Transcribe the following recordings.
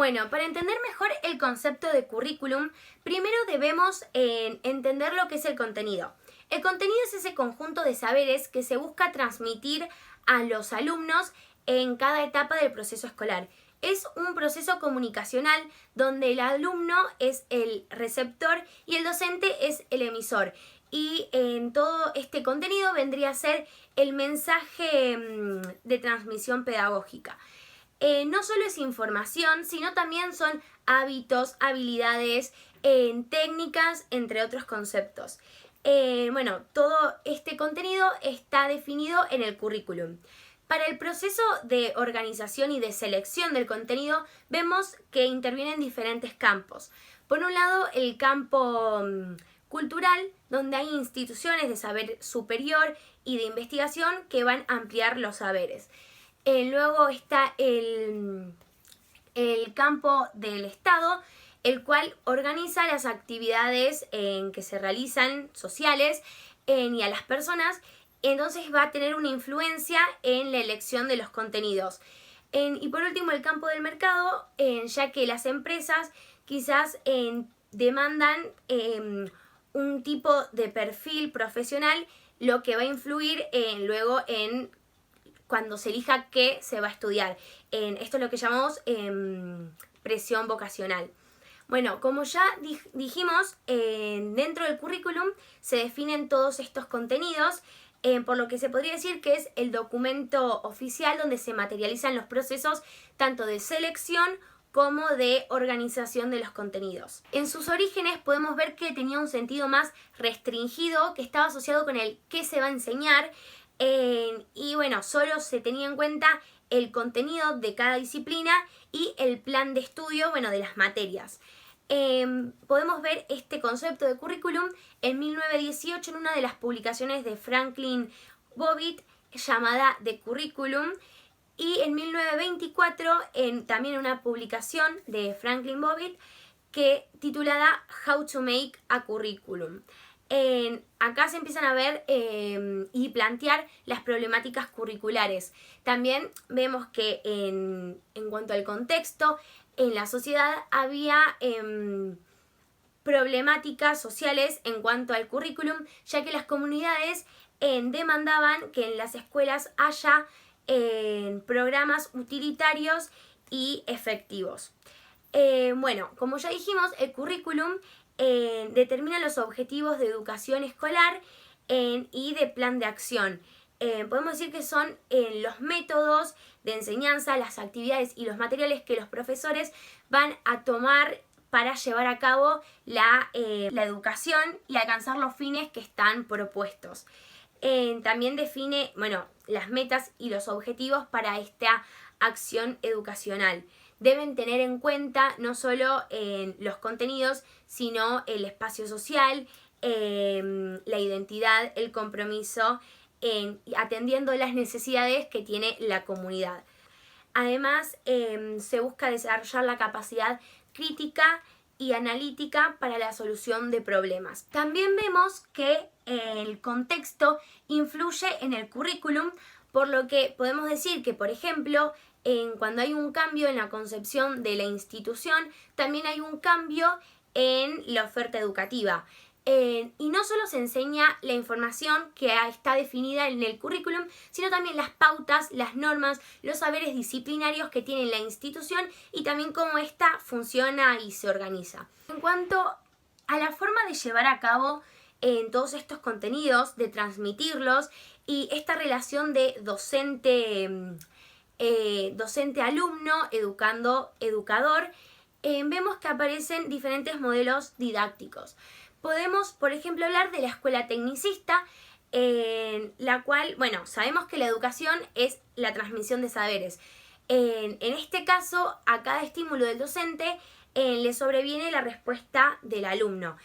Bueno, para entender mejor el concepto de currículum, primero debemos entender lo que es el contenido. El contenido es ese conjunto de saberes que se busca transmitir a los alumnos en cada etapa del proceso escolar. Es un proceso comunicacional donde el alumno es el receptor y el docente es el emisor. Y en todo este contenido vendría a ser el mensaje de transmisión pedagógica. No solo es información, sino también son hábitos, habilidades, técnicas, entre otros conceptos. Bueno, todo este contenido está definido en el currículum. Para el proceso de organización y de selección del contenido, vemos que intervienen diferentes campos. Por un lado, el campo cultural, donde hay instituciones de saber superior y de investigación que van a ampliar los saberes. Luego está el campo del Estado, el cual organiza las actividades que se realizan sociales y a las personas, entonces va a tener una influencia en la elección de los contenidos. Y por último, el campo del mercado, ya que las empresas quizás demandan un tipo de perfil profesional, lo que va a influir luego en cuando se elija qué se va a estudiar. Esto es lo que llamamos presión vocacional. Bueno, como ya dijimos, dentro del currículum se definen todos estos contenidos, por lo que se podría decir que es el documento oficial donde se materializan los procesos tanto de selección como de organización de los contenidos. En sus orígenes podemos ver que tenía un sentido más restringido, que estaba asociado con el qué se va a enseñar, y bueno, solo se tenía en cuenta el contenido de cada disciplina y el plan de estudio, bueno, de las materias. Podemos ver este concepto de currículum en 1918 en una de las publicaciones de Franklin Bobbitt llamada The Curriculum, y en 1924 también en una publicación de Franklin Bobbitt titulada How to Make a Curriculum. Acá se empiezan a ver y plantear las problemáticas curriculares. También vemos que en cuanto al contexto, en la sociedad había problemáticas sociales en cuanto al currículum, ya que las comunidades demandaban que en las escuelas haya programas utilitarios y efectivos. Bueno, como ya dijimos, el currículum determina los objetivos de educación escolar y de plan de acción. Podemos decir que son los métodos de enseñanza, las actividades y los materiales que los profesores van a tomar para llevar a cabo la educación y alcanzar los fines que están propuestos. También define, bueno, las metas y los objetivos para esta acción educacional. Deben tener en cuenta no solo los contenidos, sino el espacio social, la identidad, el compromiso, atendiendo las necesidades que tiene la comunidad. Además, se busca desarrollar la capacidad crítica y analítica para la solución de problemas. También vemos que el contexto influye en el currículum, por lo que podemos decir que, por ejemplo, cuando hay un cambio en la concepción de la institución, también hay un cambio en la oferta educativa. Y no solo se enseña la información que está definida en el currículum, sino también las pautas, las normas, los saberes disciplinarios que tiene la institución y también cómo ésta funciona y se organiza. En cuanto a la forma de llevar a cabo todos estos contenidos, de transmitirlos y esta relación de docente-alumno, educando-educador, vemos que aparecen diferentes modelos didácticos. Podemos, por ejemplo, hablar de la escuela tecnicista, la cual, bueno, sabemos que la educación es la transmisión de saberes. En este caso, a cada estímulo del docente le sobreviene la respuesta del alumno.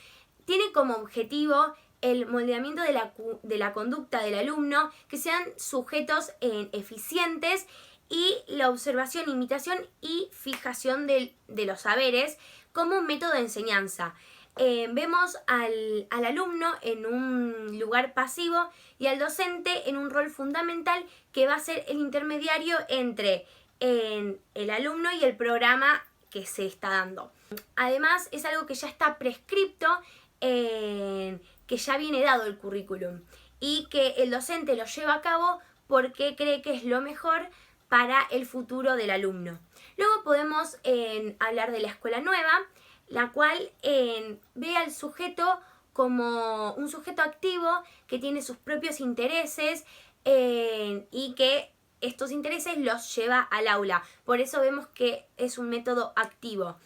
Tiene como objetivo el moldeamiento de la conducta del alumno, que sean sujetos eficientes, y la observación, imitación y fijación de los saberes como un método de enseñanza. Vemos al alumno en un lugar pasivo y al docente en un rol fundamental que va a ser el intermediario entre el alumno y el programa que se está dando. Además, es algo que ya está prescripto, que ya viene dado el currículum y que el docente lo lleva a cabo porque cree que es lo mejor para el futuro del alumno. Luego podemos hablar de la escuela nueva, la cual ve al sujeto como un sujeto activo que tiene sus propios intereses y que estos intereses los lleva al aula. Por eso vemos que es un método activo.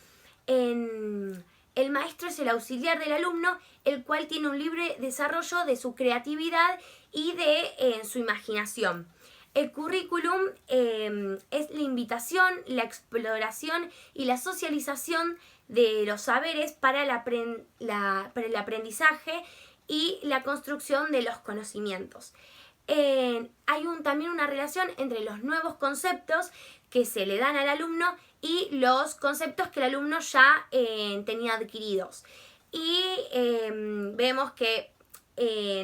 El maestro es el auxiliar del alumno, el cual tiene un libre desarrollo de su creatividad y de su imaginación. El currículum es la invitación, la exploración y la socialización de los saberes para el aprendizaje y la construcción de los conocimientos. Hay también una relación entre los nuevos conceptos que se le dan al alumno y los conceptos que el alumno ya tenía adquiridos. Y vemos que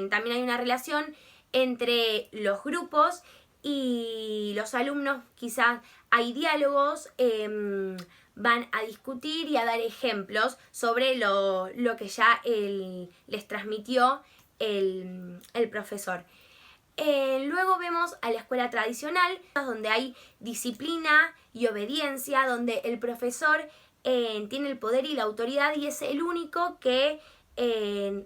también hay una relación entre los grupos y los alumnos. Quizás hay diálogos, van a discutir y a dar ejemplos sobre lo que ya les transmitió el profesor. Luego vemos a la escuela tradicional, donde hay disciplina y obediencia, donde el profesor tiene el poder y la autoridad y es el único que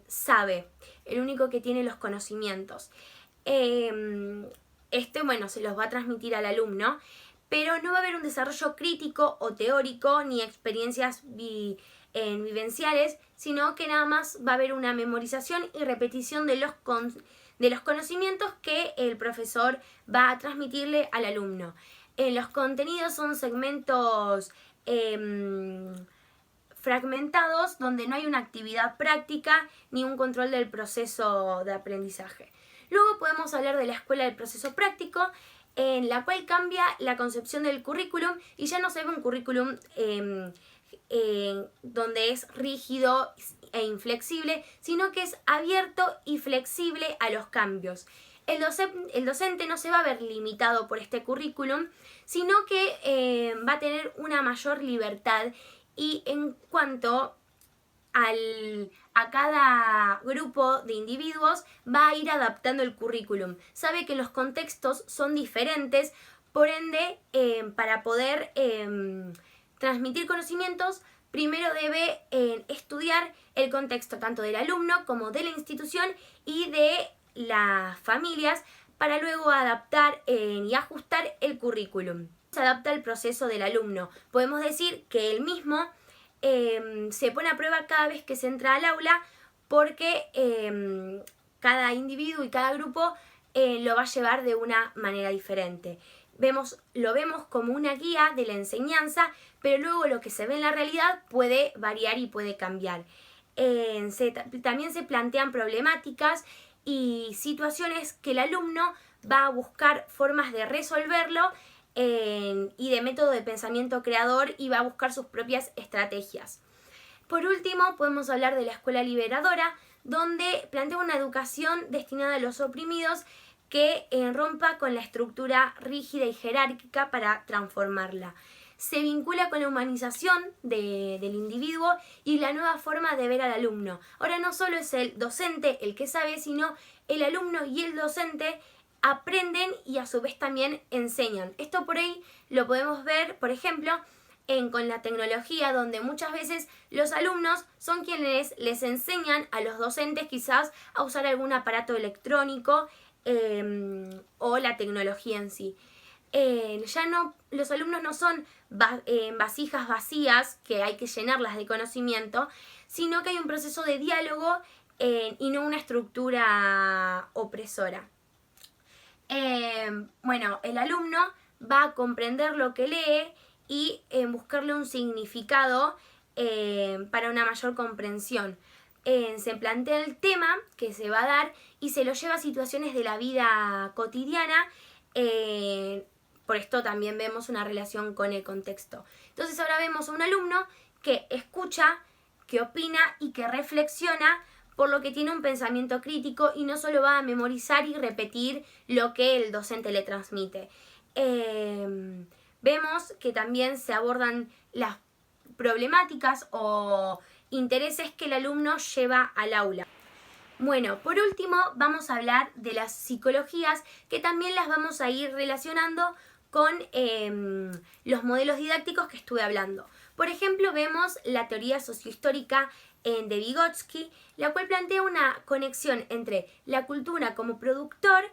sabe, el único que tiene los conocimientos. Se los va a transmitir al alumno, pero no va a haber un desarrollo crítico o teórico ni experiencias vivenciales, sino que nada más va a haber una memorización y repetición de los conocimientos que el profesor va a transmitirle al alumno. Los contenidos son segmentos fragmentados donde no hay una actividad práctica ni un control del proceso de aprendizaje. Luego podemos hablar de la escuela del proceso práctico, en la cual cambia la concepción del currículum y ya no se ve un currículum donde es rígido e inflexible, sino que es abierto y flexible a los cambios. El docente no se va a ver limitado por este currículum, sino que va a tener una mayor libertad y en cuanto a cada grupo de individuos va a ir adaptando el currículum. Sabe que los contextos son diferentes, por ende, para poder transmitir conocimientos, primero debe estudiar el contexto tanto del alumno como de la institución y de las familias para luego adaptar y ajustar el currículum. Se adapta al proceso del alumno. Podemos decir que él mismo se pone a prueba cada vez que se entra al aula porque cada individuo y cada grupo lo va a llevar de una manera diferente. Lo vemos como una guía de la enseñanza, pero luego lo que se ve en la realidad puede variar y puede cambiar. También se plantean problemáticas y situaciones que el alumno va a buscar formas de resolverlo y de método de pensamiento creador y va a buscar sus propias estrategias. Por último, podemos hablar de la escuela liberadora, donde plantea una educación destinada a los oprimidos que rompa con la estructura rígida y jerárquica para transformarla. Se vincula con la humanización del individuo y la nueva forma de ver al alumno. Ahora no solo es el docente el que sabe, sino el alumno y el docente aprenden y a su vez también enseñan. Esto por ahí lo podemos ver, por ejemplo, con la tecnología, donde muchas veces los alumnos son quienes les enseñan a los docentes quizás a usar algún aparato electrónico o la tecnología en sí. Los alumnos no son vasijas vacías que hay que llenarlas de conocimiento, sino que hay un proceso de diálogo y no una estructura opresora. El alumno va a comprender lo que lee y buscarle un significado para una mayor comprensión. Se plantea el tema que se va a dar y se lo lleva a situaciones de la vida cotidiana. Por esto también vemos una relación con el contexto. Entonces ahora vemos a un alumno que escucha, que opina y que reflexiona, por lo que tiene un pensamiento crítico y no solo va a memorizar y repetir lo que el docente le transmite. Vemos que también se abordan las problemáticas o intereses que el alumno lleva al aula. Bueno, por último vamos a hablar de las psicologías, que también las vamos a ir relacionando con los modelos didácticos que estuve hablando. Por ejemplo, vemos la teoría sociohistórica de Vygotsky, la cual plantea una conexión entre la cultura como productor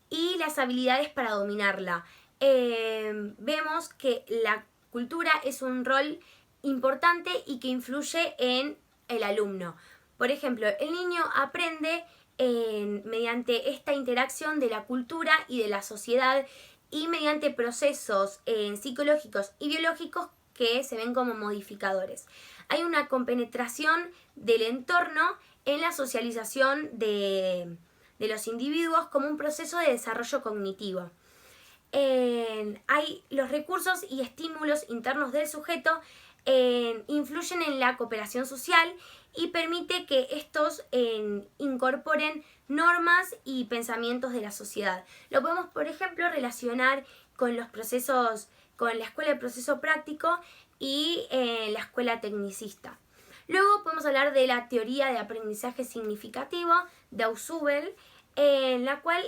y las habilidades para dominarla. Vemos que la cultura es un rol importante y que influye en el alumno. Por ejemplo, el niño aprende mediante esta interacción de la cultura y de la sociedad y mediante procesos psicológicos y biológicos que se ven como modificadores. Hay una compenetración del entorno en la socialización de los individuos como un proceso de desarrollo cognitivo. Hay los recursos y estímulos internos del sujeto influyen en la cooperación social y permite que estos incorporen normas y pensamientos de la sociedad. Lo podemos, por ejemplo, relacionar con los procesos, con la escuela de proceso práctico y la escuela tecnicista. Luego podemos hablar de la teoría de aprendizaje significativo de Ausubel, en la cual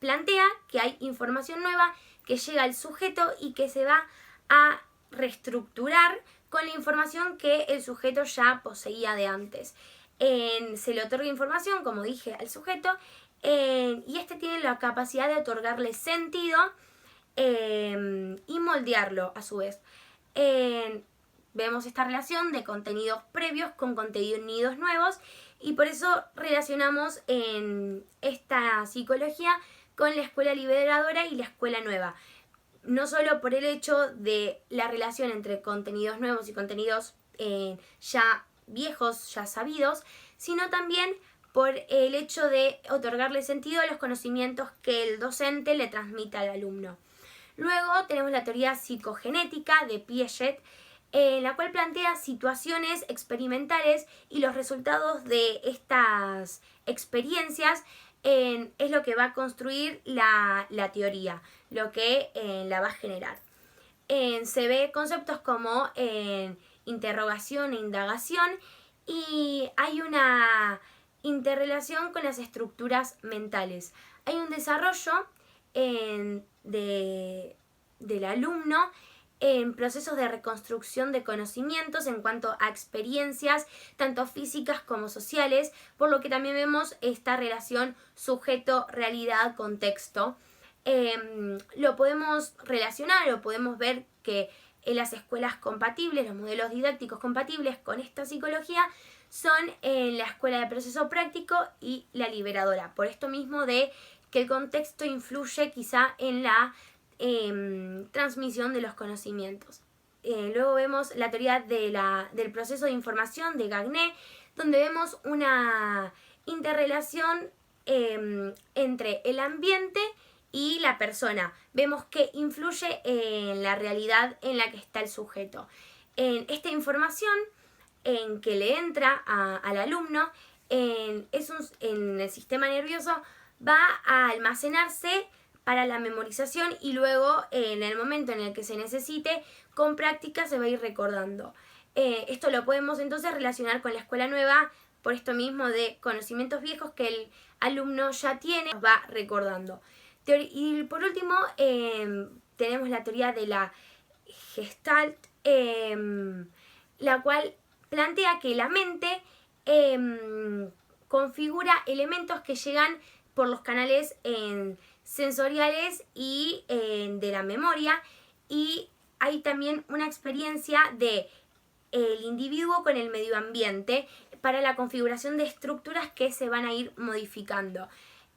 plantea que hay información nueva que llega al sujeto y que se va a reestructurar con la información que el sujeto ya poseía de antes. Se le otorga información, como dije, al sujeto y este tiene la capacidad de otorgarle sentido y moldearlo a su vez. Vemos esta relación de contenidos previos con contenidos nuevos y por eso relacionamos en esta psicología con la escuela liberadora y la escuela nueva. No solo por el hecho de la relación entre contenidos nuevos y contenidos ya viejos, ya sabidos, sino también por el hecho de otorgarle sentido a los conocimientos que el docente le transmite al alumno. Luego tenemos la teoría psicogenética de Piaget, en la cual plantea situaciones experimentales y los resultados de estas experiencias es lo que va a construir la teoría, lo que la va a generar. Se ve conceptos como interrogación e indagación y hay una interrelación con las estructuras mentales. Hay un desarrollo del alumno en procesos de reconstrucción de conocimientos en cuanto a experiencias tanto físicas como sociales, por lo que también vemos esta relación sujeto-realidad-contexto. Lo podemos relacionar o podemos ver que en las escuelas compatibles, los modelos didácticos compatibles con esta psicología son en la escuela de proceso práctico y la liberadora, por esto mismo de que el contexto influye quizá en la transmisión de los conocimientos. Luego vemos la teoría del proceso de información de Gagné, donde vemos una interrelación entre el ambiente y la persona. Vemos que influye en la realidad en la que está el sujeto. Esta información que le entra al alumno en el sistema nervioso va a almacenarse para la memorización y luego en el momento en el que se necesite, con práctica se va a ir recordando. Esto lo podemos entonces relacionar con la escuela nueva, por esto mismo de conocimientos viejos que el alumno ya tiene, va recordando. Y por último tenemos la teoría de la Gestalt, la cual plantea que la mente configura elementos que llegan por los canales sensoriales y de la memoria, y hay también una experiencia de el individuo con el medio ambiente para la configuración de estructuras que se van a ir modificando.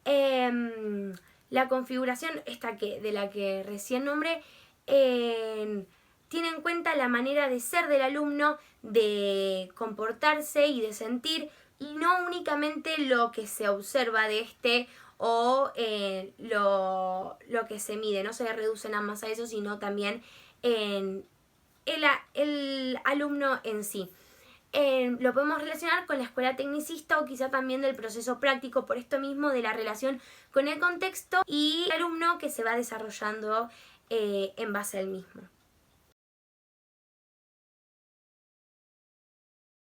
La configuración de la que recién nombré tiene en cuenta la manera de ser del alumno, de comportarse y de sentir, y no únicamente lo que se observa de este o lo que se mide. No se reduce nada más a eso, sino también en el alumno en sí. Lo podemos relacionar con la escuela tecnicista o quizá también del proceso práctico, por esto mismo de la relación con el contexto y el alumno que se va desarrollando en base al mismo.